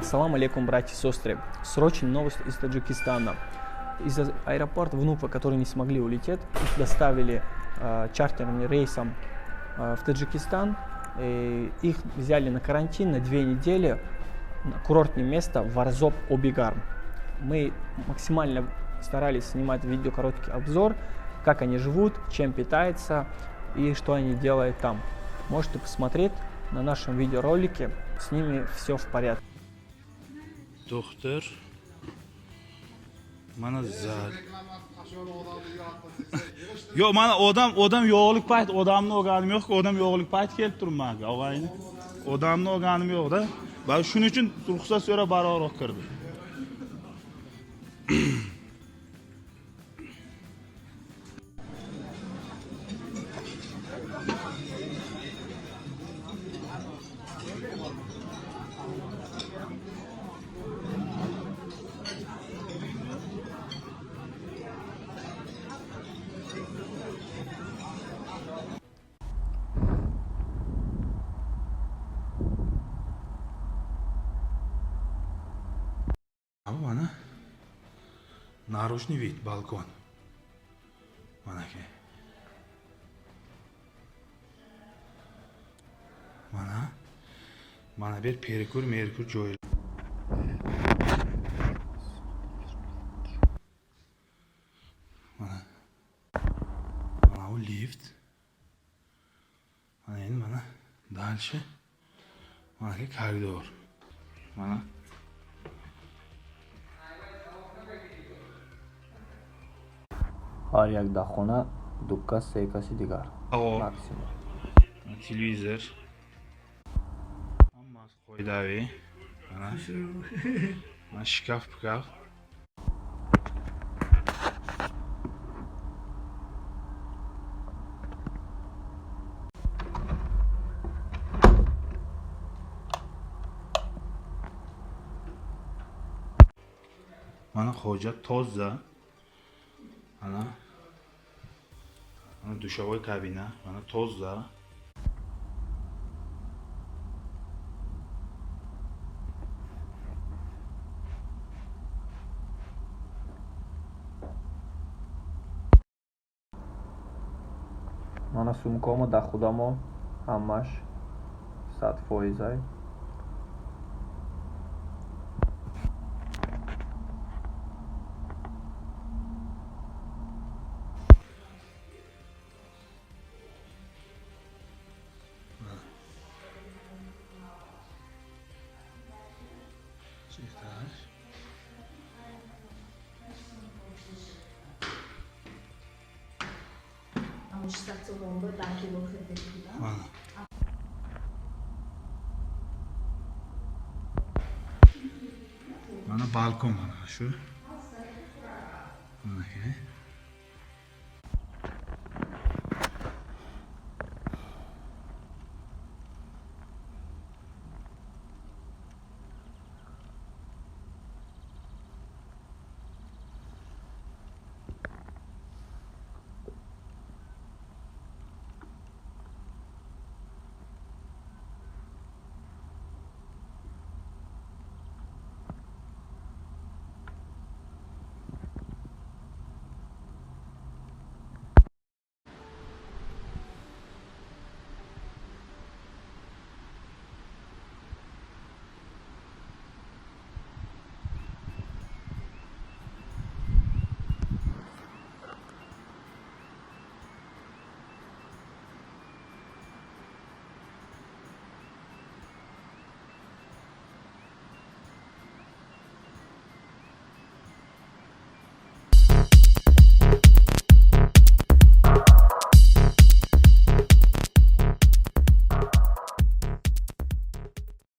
Ассаламу алейкум, братья и сестры. Срочная новость из Таджикистана. Из аэропорта Внуфа, которые не смогли улететь, их доставили чартерным рейсом в Таджикистан. Их взяли на карантин на 2 недели на курортное место Варзоп-Обигарм. Мы максимально старались снимать видео короткий обзор, как они живут, чем питаются и что они делают там. Можете посмотреть на нашем видеоролике, с ними все в порядке. Doktor mana zar. Yo mana odam yo'qlik payt odamni o'rganim yo'q, odam yo'qlik payt kelib turibman og'ayni. Odamni o'rganim yo'q-da. Va shuning uchun ruxsat so'rab baroqroq kirdim. Mana наружный вид, балкон. Manaki. Mana bir perikur joyi. Mana bu lift. Mana дальше. Manaki koridor. Mana Har як дахона дукка сейкаси дигар. Максимум. Televizor. Hammasi qo'ydavi. Mana shkaf. Mana hojat toza. Ana dushovoy kabina, mana toza. Mana sumkomo да худамо ҳамаш 100%. Mana balkon mana shu. Mana